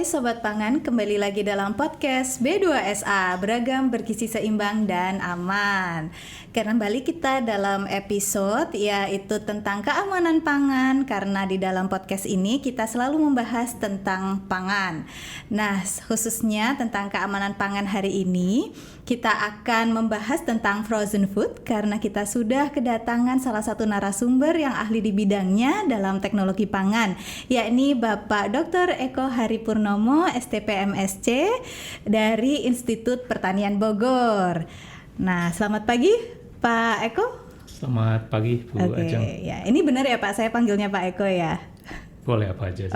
Hai Sobat Pangan, kembali lagi dalam podcast B2SA, beragam, bergizi seimbang, dan aman. Kembali kita dalam episode yaitu tentang keamanan pangan, karena di dalam podcast ini kita selalu membahas tentang pangan. Nah, khususnya tentang keamanan pangan hari ini, kita akan membahas tentang frozen food karena kita sudah kedatangan salah satu narasumber yang ahli di bidangnya dalam teknologi pangan, yakni Bapak Dr. Eko Haripurnomo, STP-MSc dari Institut Pertanian Bogor. Nah, selamat pagi Pak Eko. Selamat pagi Bu Ajeng. Ya, ini benar ya Pak, saya panggilnya Pak Eko ya? Boleh apa aja sih.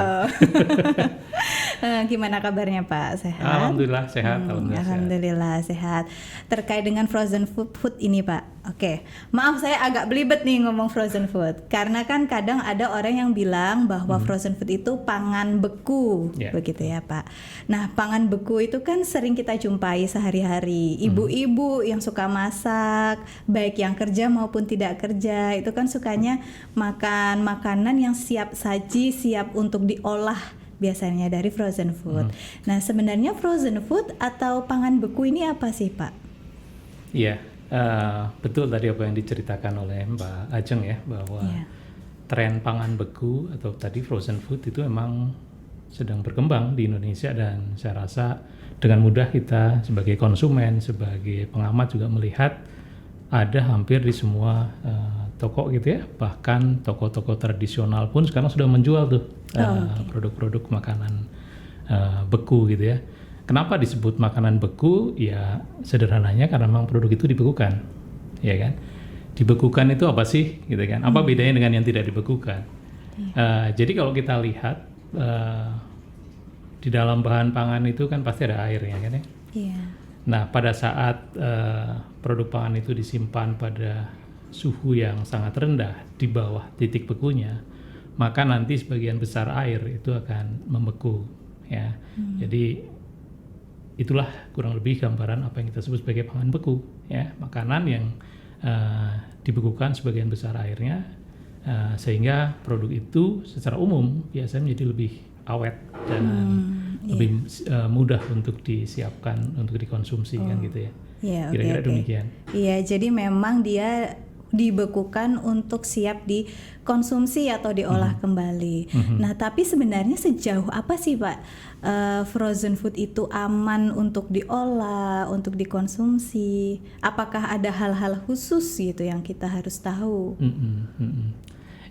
Gimana kabarnya Pak? Sehat? Alhamdulillah sehat. Alhamdulillah sehat. Terkait dengan frozen food ini Pak. Oke, maaf saya agak belibet nih ngomong frozen food. Karena kan kadang ada orang yang bilang bahwa frozen food itu pangan beku, begitu ya Pak. Nah, pangan beku itu kan sering kita jumpai sehari-hari. Ibu-ibu yang suka masak, baik yang kerja maupun tidak kerja, itu kan sukanya makan makanan yang siap saji, siap untuk diolah, biasanya dari frozen food. Nah, sebenarnya frozen food atau pangan beku ini apa sih Pak? Iya, betul tadi apa yang diceritakan oleh Mbak Ajeng ya, bahwa tren pangan beku atau tadi frozen food itu memang sedang berkembang di Indonesia, dan saya rasa dengan mudah kita sebagai konsumen, sebagai pengamat juga melihat ada hampir di semua toko gitu ya, bahkan toko-toko tradisional pun sekarang sudah menjual tuh produk-produk makanan beku gitu ya. Kenapa disebut makanan beku? Ya sederhananya karena memang produk itu dibekukan, ya kan? Dibekukan itu apa sih, gitu kan? Apa bedanya dengan yang tidak dibekukan? Jadi kalau kita lihat di dalam bahan pangan itu kan pasti ada air, ya kan ya? Iya. Nah, pada saat produk pangan itu disimpan pada suhu yang sangat rendah di bawah titik bekunya, maka nanti sebagian besar air itu akan membeku, ya. Jadi itulah kurang lebih gambaran apa yang kita sebut sebagai pangan beku, ya, makanan yang dibekukan sebagian besar airnya, sehingga produk itu secara umum biasanya menjadi lebih awet dan lebih mudah untuk disiapkan untuk dikonsumsi kan gitu ya. Kira-kira demikian. Iya, jadi memang dia dibekukan untuk siap dikonsumsi atau diolah kembali. Nah, tapi sebenarnya sejauh apa sih Pak frozen food itu aman untuk diolah, untuk dikonsumsi? Apakah ada hal-hal khusus gitu yang kita harus tahu?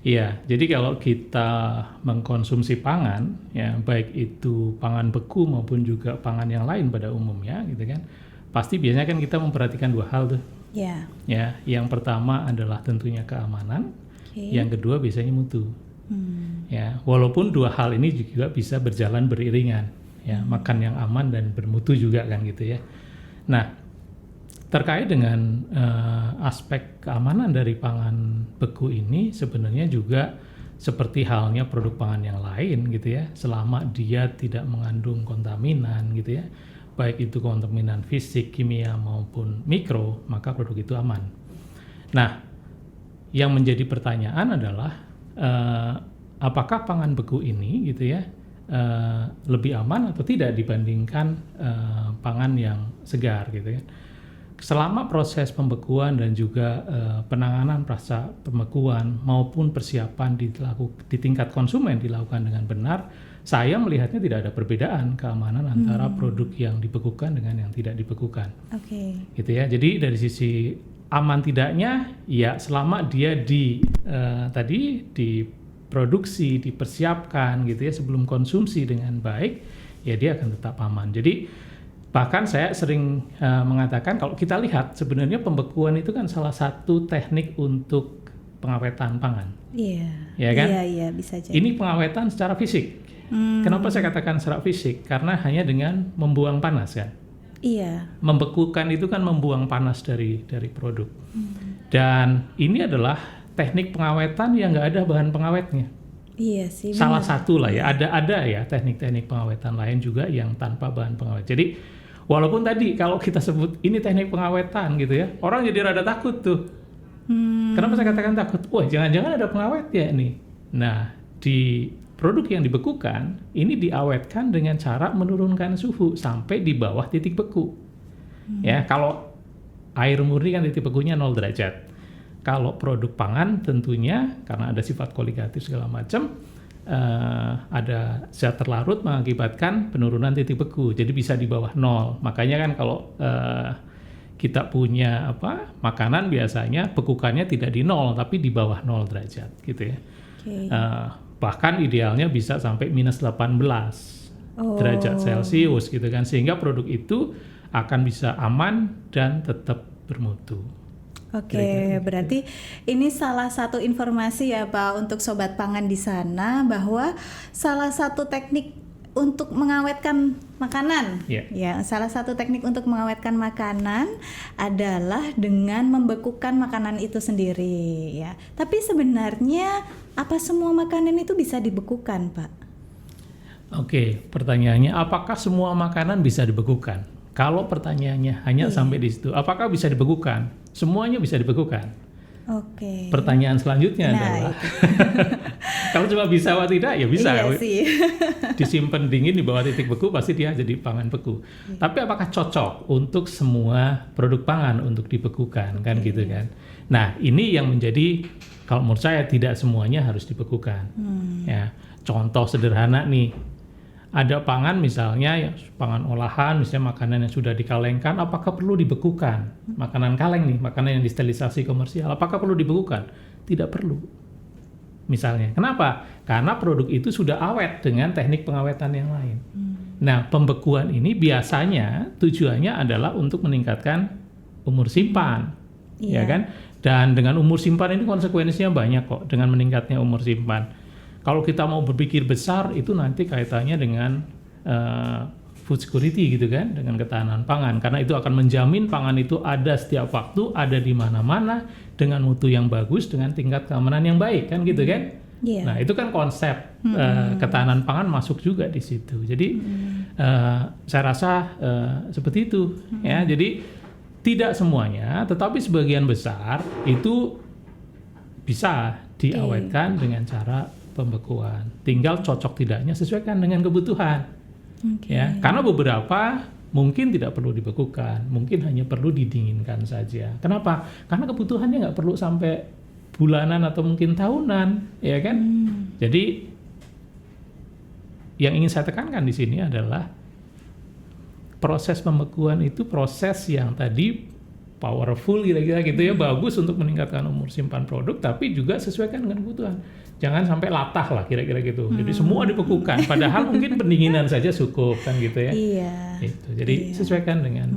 Iya, jadi kalau kita mengkonsumsi pangan, ya baik itu pangan beku maupun juga pangan yang lain pada umumnya, gitu kan, pasti biasanya kan kita memperhatikan dua hal tuh. Ya, yang pertama adalah tentunya keamanan, yang kedua biasanya mutu. Ya, walaupun dua hal ini juga bisa berjalan beriringan, ya, makan yang aman dan bermutu juga kan gitu ya. Nah, terkait dengan aspek keamanan dari pangan beku ini sebenarnya juga seperti halnya produk pangan yang lain gitu ya, selama dia tidak mengandung kontaminan gitu ya, baik itu kontaminan fisik, kimia maupun mikro, maka produk itu aman. Nah, yang menjadi pertanyaan adalah apakah pangan beku ini gitu ya lebih aman atau tidak dibandingkan pangan yang segar gitu ya. Selama proses pembekuan dan juga penanganan pasca pembekuan maupun persiapan di tingkat konsumen dilakukan dengan benar, saya melihatnya tidak ada perbedaan keamanan antara produk yang dibekukan dengan yang tidak dibekukan. Gitu ya. Jadi dari sisi aman tidaknya, ya selama dia diproduksi, dipersiapkan gitu ya sebelum konsumsi dengan baik, ya dia akan tetap aman. Jadi bahkan saya sering mengatakan kalau kita lihat sebenarnya pembekuan itu kan salah satu teknik untuk pengawetan pangan. Ya kan? Iya, bisa jadi. Ini pengawetan secara fisik. Kenapa saya katakan secara fisik? Karena hanya dengan membuang panas kan. Iya. Membekukan itu kan membuang panas dari produk. Dan ini adalah teknik pengawetan yang nggak ada bahan pengawetnya. Iya sih. Salah satu lah ya. Ada ya teknik-teknik pengawetan lain juga yang tanpa bahan pengawet. Jadi walaupun tadi kalau kita sebut ini teknik pengawetan gitu ya, orang jadi rada takut tuh. Kenapa saya katakan takut? Wah, jangan-jangan ada pengawet ya ini. Nah, di produk yang dibekukan ini diawetkan dengan cara menurunkan suhu sampai di bawah titik beku. Ya, kalau air murni kan titik bekunya 0 derajat. Kalau produk pangan tentunya karena ada sifat koligatif segala macam, ada zat terlarut mengakibatkan penurunan titik beku. Jadi bisa di bawah 0. Makanya kan kalau kita punya makanan biasanya bekukannya tidak di 0 tapi di bawah 0 derajat gitu ya. Okay. Bahkan idealnya bisa sampai minus 18 derajat Celcius gitu kan, sehingga produk itu akan bisa aman dan tetap bermutu. Oke, berarti ini salah satu informasi ya Pak untuk Sobat Pangan di sana, bahwa salah satu teknik untuk mengawetkan makanan, ya, salah satu teknik untuk mengawetkan makanan adalah dengan membekukan makanan itu sendiri, ya. Tapi sebenarnya apa semua makanan itu bisa dibekukan, Pak? Oke, pertanyaannya apakah semua makanan bisa dibekukan? Kalau pertanyaannya hanya sampai di situ, apakah bisa dibekukan? Semuanya bisa dibekukan. Oke. Pertanyaan selanjutnya adalah kalau cuma bisa atau tidak, ya bisa. Iya sih. Disimpan dingin di bawah titik beku pasti dia jadi pangan beku. Tapi apakah cocok untuk semua produk pangan untuk dibekukan, kan gitu kan? Nah, ini yang menjadi, kalau menurut saya tidak semuanya harus dibekukan. Ya, contoh sederhana nih, ada pangan misalnya, ya, pangan olahan, misalnya makanan yang sudah dikalengkan, apakah perlu dibekukan? Makanan kaleng nih, makanan yang disterilisasi komersial, apakah perlu dibekukan? Tidak perlu. Misalnya, kenapa? Karena produk itu sudah awet dengan teknik pengawetan yang lain. Nah, pembekuan ini biasanya tujuannya adalah untuk meningkatkan umur simpan, ya kan? Dan dengan umur simpan ini konsekuensinya banyak kok, dengan meningkatnya umur simpan. Kalau kita mau berpikir besar, itu nanti kaitannya dengan food security gitu kan, dengan ketahanan pangan. Karena itu akan menjamin pangan itu ada setiap waktu, ada di mana-mana, dengan mutu yang bagus, dengan tingkat keamanan yang baik, kan gitu kan? Yeah. Nah, itu kan konsep ketahanan pangan masuk juga di situ. Jadi saya rasa seperti itu, ya. Jadi tidak semuanya, tetapi sebagian besar itu bisa diawetkan dengan cara pembekuan. Tinggal cocok tidaknya sesuaikan dengan kebutuhan. Ya, karena beberapa mungkin tidak perlu dibekukan, mungkin hanya perlu didinginkan saja. Kenapa? Karena kebutuhannya nggak perlu sampai bulanan atau mungkin tahunan, ya kan? Jadi yang ingin saya tekankan di sini adalah proses pembekuan itu proses yang tadi powerful kira-kira gitu ya, bagus untuk meningkatkan umur simpan produk, tapi juga sesuaikan dengan kebutuhan. Jangan sampai latah lah kira-kira gitu. Jadi semua dibekukan, padahal mungkin pendinginan saja cukup kan gitu ya. Iya. Gitu. Jadi sesuaikan dengan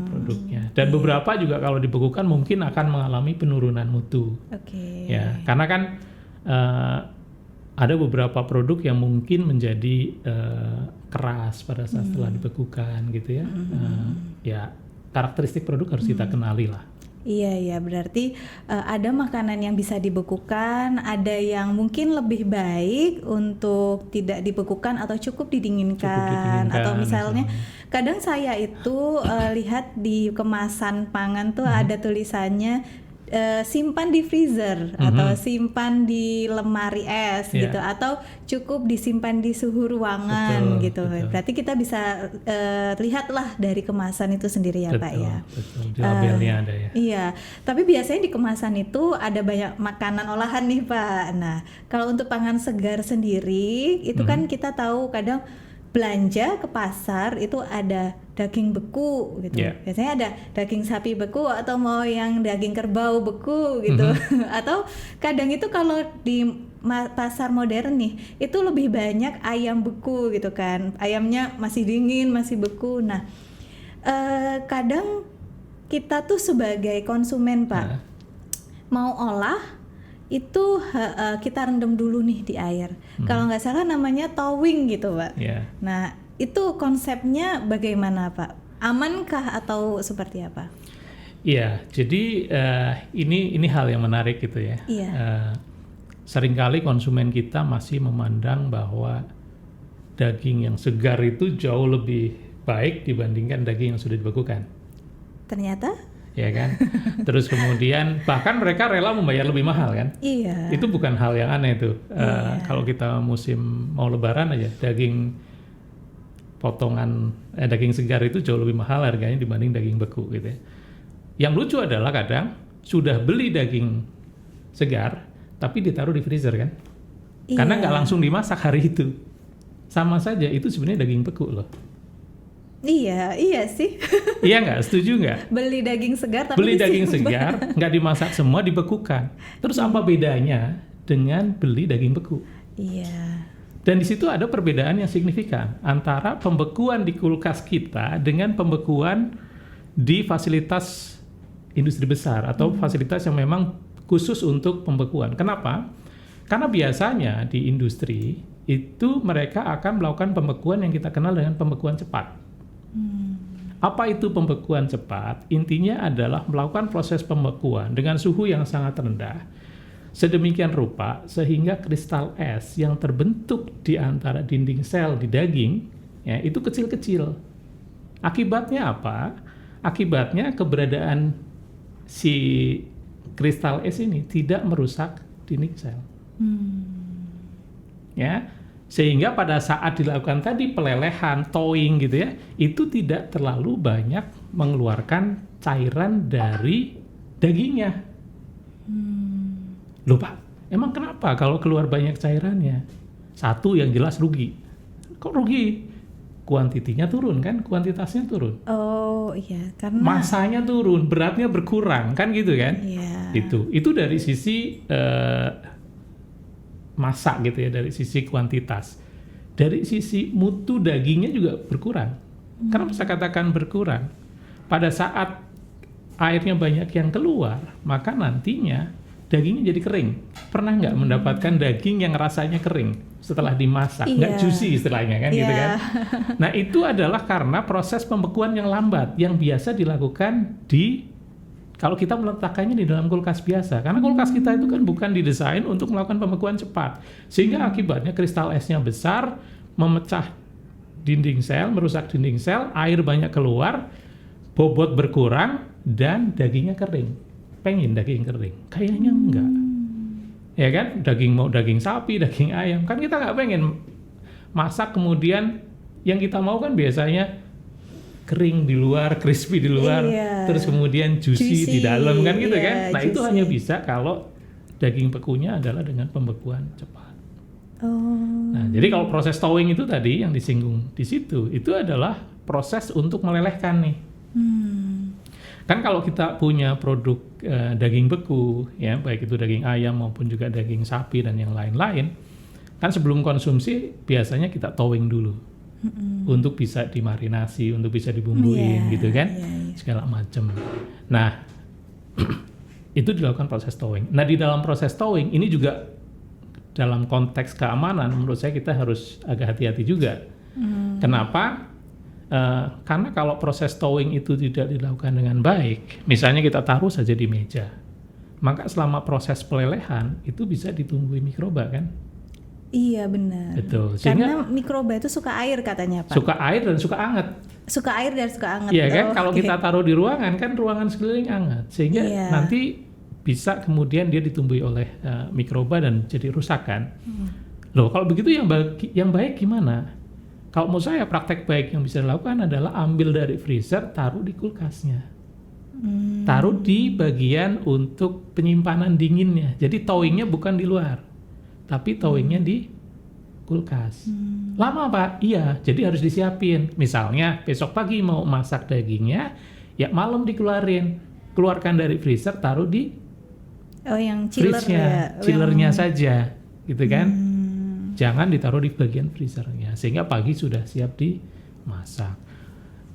produknya. Dan beberapa juga kalau dibekukan mungkin akan mengalami penurunan mutu. Ya, karena kan ada beberapa produk yang mungkin menjadi keras pada saat setelah dibekukan gitu ya. Ya, karakteristik produk harus kita kenali lah. Iya, berarti ada makanan yang bisa dibekukan, ada yang mungkin lebih baik untuk tidak dibekukan atau cukup didinginkan. Atau misalnya kadang saya itu lihat di kemasan pangan tuh ada tulisannya simpan di freezer atau simpan di lemari es gitu, atau cukup disimpan di suhu ruangan gitu. Berarti kita bisa lihatlah dari kemasan itu sendiri ya, Pak ya. Di labelnya ada ya. Iya, tapi biasanya di kemasan itu ada banyak makanan olahan nih, Pak. Nah, kalau untuk pangan segar sendiri itu kan kita tahu kadang belanja ke pasar itu ada daging beku gitu. Biasanya ada daging sapi beku atau mau yang daging kerbau beku gitu. Atau kadang itu kalau di pasar modern nih itu lebih banyak ayam beku gitu kan. Ayamnya masih dingin, masih beku. Nah, kadang kita tuh sebagai konsumen, Pak, mau olah itu kita rendam dulu nih di air. Kalau nggak salah namanya towing gitu, Pak. Nah, itu konsepnya bagaimana, Pak? Amankah atau seperti apa? Iya, jadi ini hal yang menarik gitu ya. Seringkali konsumen kita masih memandang bahwa daging yang segar itu jauh lebih baik dibandingkan daging yang sudah dibekukan. Ternyata? ya kan? Terus kemudian bahkan mereka rela membayar lebih mahal kan? Iya. Itu bukan hal yang aneh tuh. Iya. Kalau kita musim mau lebaran aja, daging potongan daging segar itu jauh lebih mahal harganya dibanding daging beku gitu ya. Yang lucu adalah kadang sudah beli daging segar tapi ditaruh di freezer kan? Iya. Karena nggak langsung dimasak hari itu. Sama saja itu sebenarnya daging beku loh. Iya sih. Iya nggak? Setuju nggak? Beli daging segar tapi Beli daging disimpan. segar, nggak dimasak semua, dibekukan. Terus apa bedanya dengan beli daging beku? Iya. Dan di situ ada perbedaan yang signifikan antara pembekuan di kulkas kita dengan pembekuan di fasilitas industri besar atau fasilitas yang memang khusus untuk pembekuan. Kenapa? Karena biasanya di industri itu mereka akan melakukan pembekuan yang kita kenal dengan pembekuan cepat. Apa itu pembekuan cepat? Intinya adalah melakukan proses pembekuan dengan suhu yang sangat rendah, sedemikian rupa sehingga kristal es yang terbentuk di antara dinding sel di daging ya, itu kecil-kecil. Akibatnya apa? Akibatnya keberadaan si kristal es ini tidak merusak dinding sel. Ya, sehingga pada saat dilakukan tadi pelelehan, thawing gitu ya, itu tidak terlalu banyak mengeluarkan cairan dari dagingnya. Loh Pak, emang kenapa kalau keluar banyak cairannya? Satu yang jelas rugi. Kok rugi? Kuantitinya turun kan, kuantitasnya turun. Oh iya, karena Masanya turun, beratnya berkurang kan gitu kan? Iya. Itu dari sisi massa gitu ya, dari sisi kuantitas. Dari sisi mutu dagingnya juga berkurang. Kenapa saya katakan berkurang? Pada saat airnya banyak yang keluar, maka nantinya dagingnya jadi kering. Pernah nggak mendapatkan daging yang rasanya kering setelah dimasak? Nggak Iya. juicy istilahnya kan gitu Iya. kan? Nah itu adalah karena proses pembekuan yang lambat yang biasa dilakukan kalau kita meletakkannya di dalam kulkas biasa. Karena kulkas kita itu kan bukan didesain untuk melakukan pembekuan cepat. Sehingga akibatnya kristal esnya besar, memecah dinding sel, merusak dinding sel, air banyak keluar, bobot berkurang, dan dagingnya kering. Pengen daging kering? Kayaknya enggak. Ya kan? Mau daging sapi, daging ayam. Kan kita nggak pengen masak kemudian yang kita mau kan biasanya kering di luar, crispy di luar, Iya. terus kemudian juicy di dalam kan gitu iya, kan. Nah itu juicy. hanya bisa kalau daging bekunya adalah dengan pembekuan cepat. Oh. Nah jadi kalau proses thawing itu tadi yang disinggung di situ, itu adalah proses untuk melelehkan nih. Kan kalau kita punya produk daging beku, ya baik itu daging ayam maupun juga daging sapi dan yang lain-lain, kan sebelum konsumsi biasanya kita thawing dulu. Untuk bisa dimarinasi, untuk bisa dibumbuin Iya, gitu kan, iya. segala macam. Nah, itu dilakukan proses thawing. Nah, di dalam proses thawing ini juga dalam konteks keamanan, menurut saya kita harus agak hati-hati juga. Kenapa? Karena kalau proses thawing itu tidak dilakukan dengan baik, misalnya kita taruh saja di meja, maka selama proses pelelehan itu bisa ditumbuhi mikroba kan? Iya benar. Betul. Karena mikroba itu suka air katanya Pak. Suka air dan suka anget. Suka air dan suka anget. Iya kan, Oh, kalau oke. kita taruh di ruangan kan ruangan sekeliling hangat, sehingga Iya. nanti bisa kemudian dia ditumbuhi oleh mikroba dan jadi rusak kan. Loh kalau begitu yang baik gimana? Kalau menurut saya praktek baik yang bisa dilakukan adalah ambil dari freezer, taruh di kulkasnya. Taruh di bagian untuk penyimpanan dinginnya. Jadi thawingnya bukan di luar, tapi thawingnya di kulkas. Lama Pak? Iya, jadi harus disiapin. Misalnya besok pagi mau masak dagingnya, ya malam dikeluarin. Keluarkan dari freezer, taruh di Oh yang chiller fridge-nya, ya. chillernya saja, gitu kan? Jangan ditaruh di bagian freezernya, sehingga pagi sudah siap dimasak.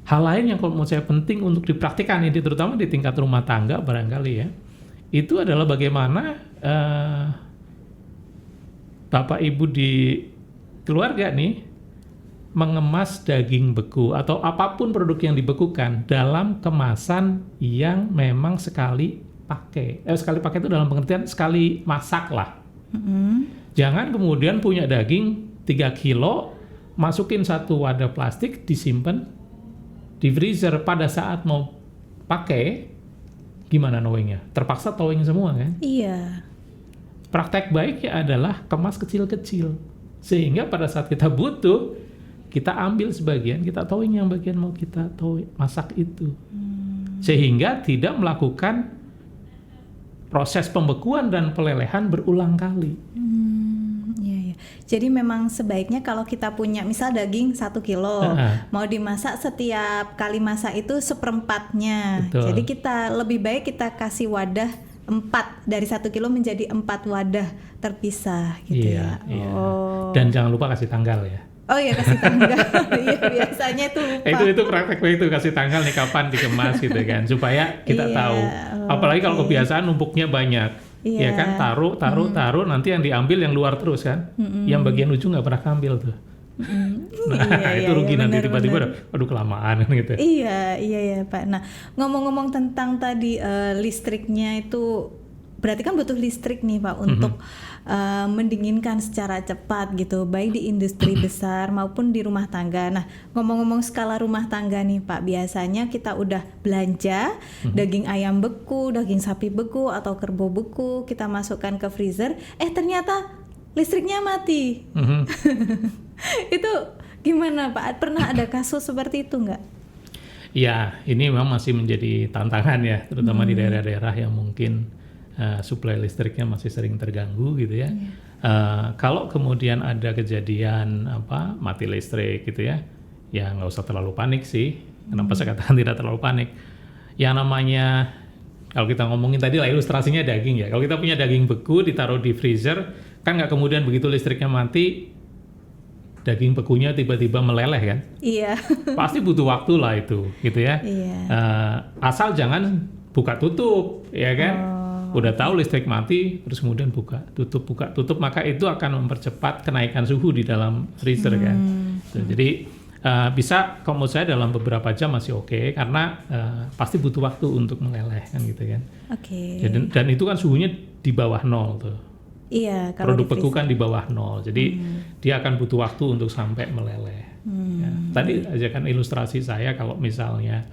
Hal lain yang kalau menurut saya penting untuk dipraktikkan ini, terutama di tingkat rumah tangga barangkali ya, itu adalah bagaimana Bapak Ibu di keluarga nih mengemas daging beku atau apapun produk yang dibekukan dalam kemasan yang memang sekali pakai. Sekali pakai itu dalam pengertian sekali masak lah. Jangan kemudian punya daging 3 kilo, masukin satu wadah plastik, disimpan di freezer, pada saat mau pakai gimana knowingnya? Terpaksa towing semua kan? Iya. Praktek baiknya adalah kemas kecil-kecil. Sehingga pada saat kita butuh, kita ambil sebagian, kita towing yang bagian mau kita towing, masak itu. Sehingga tidak melakukan proses pembekuan dan pelelehan berulang kali. Iya. Jadi memang sebaiknya kalau kita punya misal daging 1 kilo, mau dimasak setiap kali masak itu 1/4-nya. Betul. Jadi kita lebih baik kita kasih wadah 4 dari 1 kilo menjadi 4 wadah terpisah gitu Iya, ya. iya. Oh. Dan jangan lupa kasih tanggal ya. Oh iya, kasih tanggal. Iya, biasanya itu lupa. Itu praktek itu kasih tanggal nih kapan dikemas gitu kan, supaya kita Iya, tahu. Apalagi kalau oke. kebiasaan numpuknya banyak. Ya Iya. kan, taruh, nanti yang diambil yang luar terus kan. Yang bagian ujung nggak pernah ambil tuh. Nah, Iya, itu rugi iya, nanti benar, tiba-tiba benar. aduh kelamaan gitu. Iya Pak. Nah, ngomong-ngomong tentang tadi listriknya itu berarti kan butuh listrik nih Pak untuk mendinginkan secara cepat gitu, baik di industri besar maupun di rumah tangga. Nah, ngomong-ngomong skala rumah tangga nih Pak, biasanya kita udah belanja daging ayam beku, daging sapi beku atau kerbau beku, kita masukkan ke freezer, ternyata listriknya mati. Itu gimana Pak? Pernah ada kasus seperti itu nggak? Ya, ini memang masih menjadi tantangan ya, terutama di daerah-daerah yang mungkin suplai listriknya masih sering terganggu gitu ya. Kalau kemudian ada kejadian mati listrik gitu ya nggak usah terlalu panik sih. Kenapa saya katakan tidak terlalu panik? Yang namanya kalau kita ngomongin tadi lah ilustrasinya daging ya. Kalau kita punya daging beku ditaruh di freezer, kan nggak kemudian begitu listriknya mati daging bekunya tiba-tiba meleleh kan? Iya. Pasti butuh waktu lah itu, gitu ya. Iya. Asal jangan buka tutup, ya kan? Udah tahu listrik mati, terus kemudian buka tutup, maka itu akan mempercepat kenaikan suhu di dalam freezer kan. Jadi bisa, kalau menurut saya dalam beberapa jam masih oke, karena pasti butuh waktu untuk meleleh kan gitu kan. Oke. Dan itu kan suhunya di bawah 0 tuh. Iya, kalau Produk di beku kan di bawah 0, jadi dia akan butuh waktu untuk sampai meleleh. Ya. Tadi aja kan ilustrasi saya kalau misalnya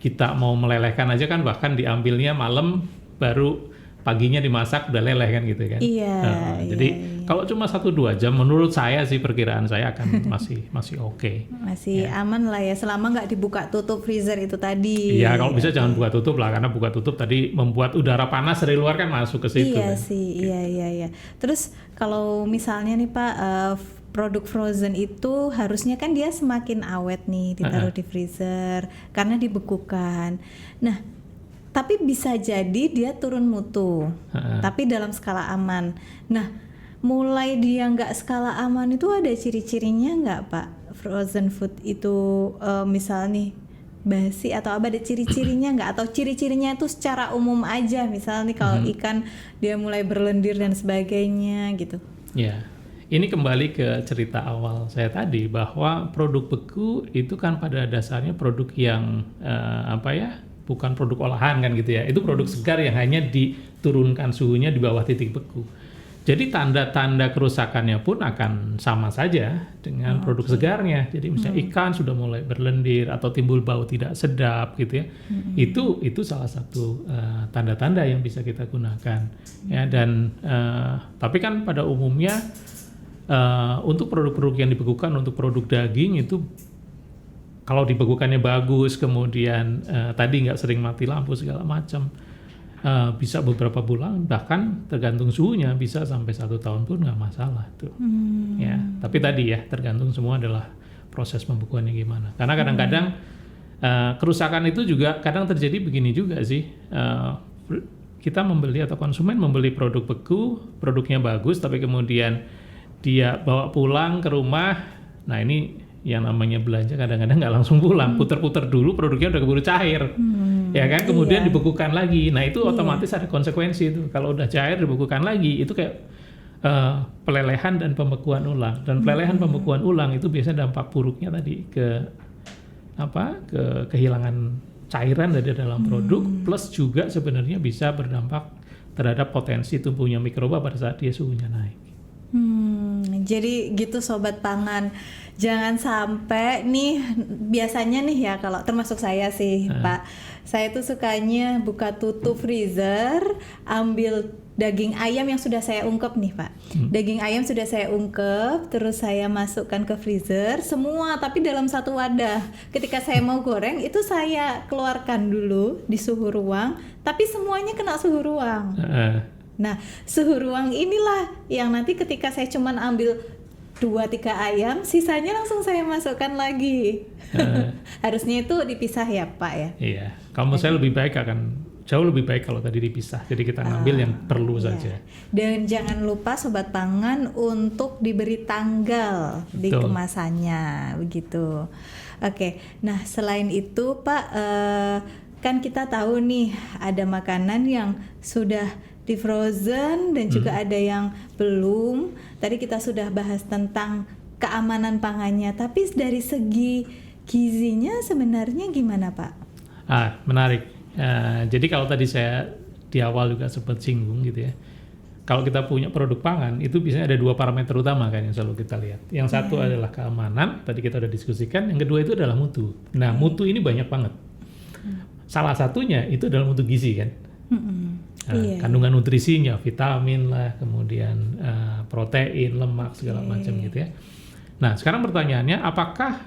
kita mau melelehkan aja kan bahkan diambilnya malam baru paginya dimasak udah leleh kan gitu kan. Iya. Jadi kalau cuma 1-2 jam menurut saya sih perkiraan saya akan masih oke. Masih aman lah ya selama nggak dibuka tutup freezer itu tadi. Iya, kalau bisa jangan buka tutup lah, karena buka tutup tadi membuat udara panas dari luar kan masuk ke situ. Iya kan. sih, iya. Terus kalau misalnya nih Pak, produk frozen itu harusnya kan dia semakin awet nih ditaruh di freezer karena dibekukan. Nah, tapi bisa jadi dia turun mutu, tapi dalam skala aman. Nah, mulai dia nggak skala aman itu ada ciri-cirinya nggak Pak? Frozen food itu misal nih basi atau apa, ada ciri-cirinya nggak? Atau ciri-cirinya itu secara umum aja, misal nih kalau ikan dia mulai berlendir dan sebagainya gitu. Ya, ini kembali ke cerita awal saya tadi bahwa produk beku itu kan pada dasarnya produk yang bukan produk olahan kan gitu ya. Itu produk segar yang hanya diturunkan suhunya di bawah titik beku. Jadi tanda-tanda kerusakannya pun akan sama saja dengan produk segarnya. Jadi misalnya ikan sudah mulai berlendir atau timbul bau tidak sedap gitu ya. Itu salah satu tanda-tanda yang bisa kita gunakan. Ya, dan tapi kan pada umumnya untuk produk-produk yang dibekukan, untuk produk daging itu kalau dibekukannya bagus, kemudian tadi nggak sering mati lampu segala macam, bisa beberapa bulan, bahkan tergantung suhunya bisa sampai 1 tahun pun nggak masalah tuh. Ya, tapi tadi ya tergantung semua adalah proses pembekuannya gimana. Karena kadang-kadang kerusakan itu juga kadang terjadi begini juga sih. Kita membeli atau konsumen membeli produk beku, produknya bagus, tapi kemudian dia bawa pulang ke rumah. Nah ini yang namanya belanja kadang-kadang nggak langsung pulang, puter-puter dulu produknya udah keburu cair, ya kan, kemudian dibekukan lagi. Nah itu otomatis ada konsekuensi itu. Kalau udah cair dibekukan lagi, itu kayak pelelehan dan pembekuan ulang. Dan pelelehan pembekuan ulang itu biasanya dampak buruknya tadi ke kehilangan cairan dari dalam produk, plus juga sebenarnya bisa berdampak terhadap potensi tumbuhnya mikroba pada saat dia suhunya naik. Jadi gitu sobat pangan. Jangan sampai nih, biasanya nih ya kalau termasuk saya sih Pak, saya tuh sukanya buka tutup freezer, ambil daging ayam yang sudah saya ungkep nih Pak. Daging ayam sudah saya ungkep, terus saya masukkan ke freezer semua, tapi dalam satu wadah. Ketika saya mau goreng itu saya keluarkan dulu di suhu ruang, tapi semuanya kena suhu ruang. Nah, suhu ruang inilah yang nanti ketika saya cuman ambil 2-3 ayam, sisanya langsung saya masukkan lagi. Harusnya itu dipisah ya Pak ya? Iya, kalau saya lebih baik jauh lebih baik kalau tadi dipisah. Jadi kita ngambil yang perlu saja. Dan jangan lupa sobat pangan untuk diberi tanggal di kemasannya, begitu. Oke, nah selain itu Pak, kan kita tahu nih ada makanan yang sudah di frozen dan juga ada yang belum. Tadi kita sudah bahas tentang keamanan pangannya, tapi dari segi gizinya sebenarnya gimana Pak? Menarik. Jadi kalau tadi saya di awal juga sempat singgung gitu ya. Kalau kita punya produk pangan itu biasanya ada 2 parameter utama kan yang selalu kita lihat. Yang satu adalah keamanan, tadi kita udah diskusikan. Yang kedua itu adalah mutu. Nah mutu ini banyak banget. Salah satunya itu adalah mutu gizi kan. Kandungan nutrisinya, vitamin lah, kemudian protein, lemak segala macam gitu ya. Nah sekarang pertanyaannya, apakah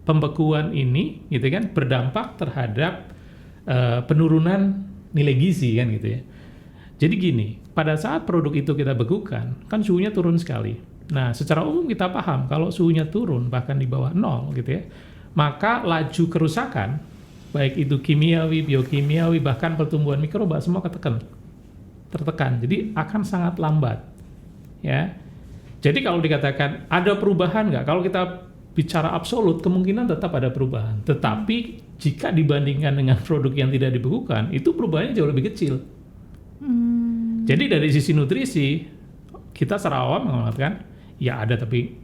pembekuan ini gitu kan berdampak terhadap penurunan nilai gizi kan gitu ya. Jadi gini, pada saat produk itu kita bekukan kan suhunya turun sekali. Nah secara umum kita paham kalau suhunya turun bahkan di bawah 0 gitu ya, maka laju kerusakan baik itu kimiawi, biokimiawi, bahkan pertumbuhan mikroba semua tertekan. Jadi akan sangat lambat, ya. Jadi kalau dikatakan ada perubahan nggak? Kalau kita bicara absolut, kemungkinan tetap ada perubahan. Tetapi jika dibandingkan dengan produk yang tidak dibekukan, itu perubahannya jauh lebih kecil. Jadi dari sisi nutrisi, kita secara awam mengatakan, ya ada tapi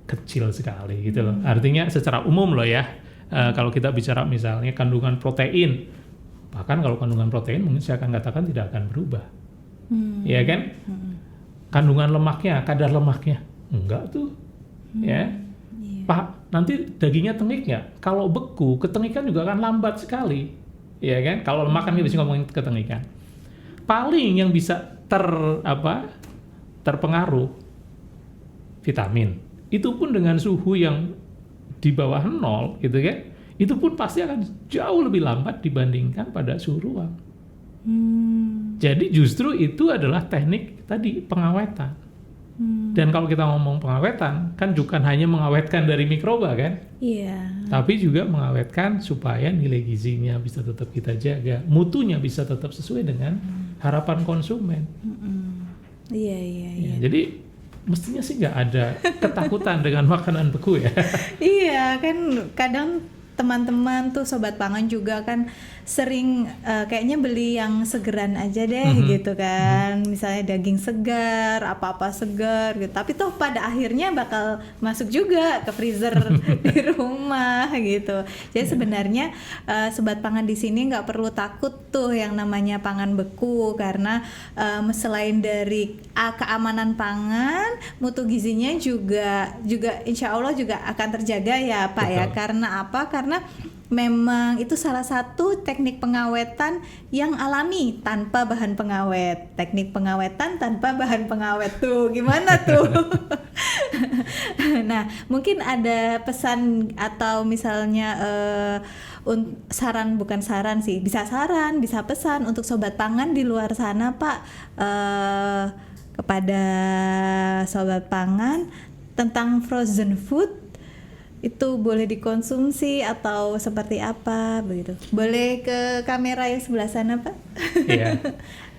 kecil sekali gitu loh. Artinya secara umum loh ya. Kalau kita bicara misalnya kandungan protein, bahkan kalau kandungan protein mungkin saya akan katakan tidak akan berubah, ya kan? Kandungan lemaknya, kadar lemaknya enggak tuh, ya. Pak, nanti dagingnya tengik nggak? Kalau beku, ketengikan juga akan lambat sekali, ya kan? Kalau lemak kan kita bisa ngomongin ketengikan. Paling yang bisa terpengaruh vitamin, itu pun dengan suhu yang di bawah 0 gitu kan, itu pun pasti akan jauh lebih lambat dibandingkan pada suhu ruang. Jadi justru itu adalah teknik tadi pengawetan. Dan kalau kita ngomong pengawetan kan bukan hanya mengawetkan dari mikroba kan, tapi juga mengawetkan supaya nilai gizinya bisa tetap kita jaga, mutunya bisa tetap sesuai dengan harapan konsumen. Iya. Jadi mestinya sih nggak ada ketakutan dengan makanan beku ya. Iya kan, kadang teman-teman tuh sobat pangan juga kan sering kayaknya beli yang segeran aja deh gitu kan, misalnya daging segar, apa-apa segar gitu, tapi toh pada akhirnya bakal masuk juga ke freezer di rumah gitu. Jadi sebenarnya sobat pangan di sini nggak perlu takut tuh yang namanya pangan beku, karena selain dari keamanan pangan, mutu gizinya juga insya Allah juga akan terjaga ya Pak. Betul. Ya, karena apa? Karena memang itu salah satu teknik pengawetan yang alami tanpa bahan pengawet. Teknik pengawetan tanpa bahan pengawet tuh gimana tuh? Nah, mungkin ada pesan atau misalnya bukan saran sih, bisa pesan untuk sobat pangan di luar sana Pak, kepada sobat pangan tentang frozen food. Itu boleh dikonsumsi atau seperti apa begitu? Boleh ke kamera yang sebelah sana Pak? Iya.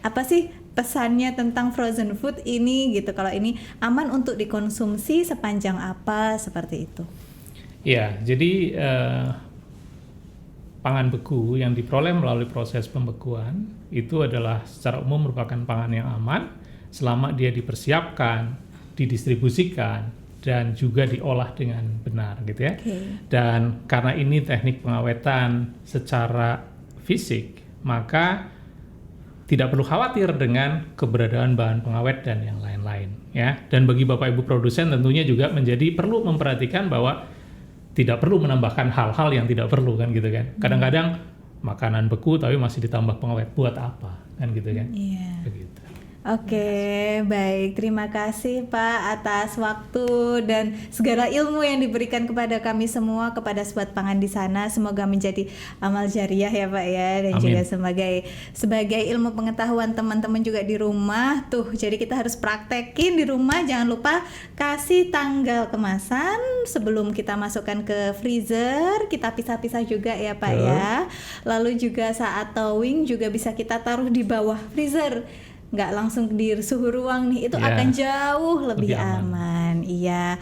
Apa sih pesannya tentang frozen food ini gitu? Kalau ini aman untuk dikonsumsi sepanjang apa, seperti itu? Iya, jadi pangan beku yang diperoleh melalui proses pembekuan itu adalah secara umum merupakan pangan yang aman selama dia dipersiapkan, didistribusikan, dan juga diolah dengan benar gitu ya. Dan karena ini teknik pengawetan secara fisik, maka tidak perlu khawatir dengan keberadaan bahan pengawet dan yang lain-lain ya. Dan bagi Bapak Ibu produsen tentunya juga menjadi perlu memperhatikan bahwa tidak perlu menambahkan hal-hal yang tidak perlu kan gitu kan. Kadang-kadang makanan beku tapi masih ditambah pengawet, buat apa kan gitu kan. Iya. Begitu. Oke, baik. Terima kasih Pak atas waktu dan segala ilmu yang diberikan kepada kami semua, kepada Sobat Pangan di sana. Semoga menjadi amal jariah ya Pak ya, dan Amin. juga sebagai ilmu pengetahuan teman-teman juga di rumah. Tuh, jadi kita harus praktekin di rumah. Jangan lupa kasih tanggal kemasan sebelum kita masukkan ke freezer. Kita pisah-pisah juga ya Pak ya. Lalu juga saat thawing juga bisa kita taruh di bawah freezer. Nggak langsung di suhu ruang nih, itu akan jauh lebih aman. Iya.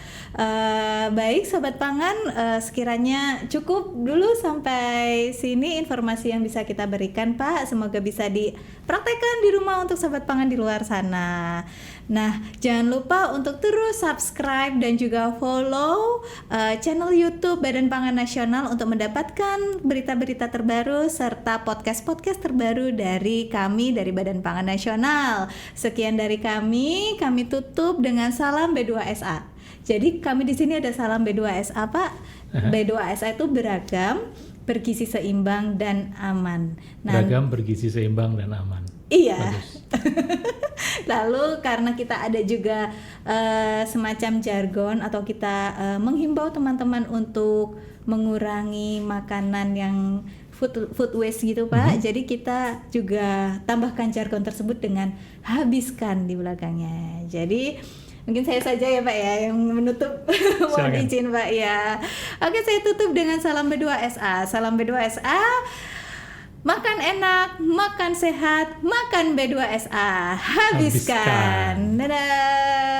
Baik Sobat Pangan, sekiranya cukup dulu sampai sini informasi yang bisa kita berikan Pak. Semoga bisa dipraktekkan di rumah untuk Sobat Pangan di luar sana. Nah, jangan lupa untuk terus subscribe dan juga follow channel YouTube Badan Pangan Nasional untuk mendapatkan berita-berita terbaru serta podcast-podcast terbaru dari kami dari Badan Pangan Nasional. Sekian dari kami tutup dengan salam B2SA. Jadi kami di sini ada salam B2SA Pak. B2SA itu beragam, bergizi seimbang dan aman. Beragam, bergizi seimbang dan aman. Iya. Lalu karena kita ada juga semacam jargon atau kita menghimbau teman-teman untuk mengurangi makanan yang food waste gitu Pak. Jadi kita juga tambahkan jargon tersebut dengan habiskan di belakangnya. Jadi mungkin saya saja ya Pak ya yang menutup. Mohon izin Pak ya. Oke, saya tutup dengan salam B2SA. Salam B2SA. Makan enak, makan sehat, makan B2SA. Habiskan. Dadah.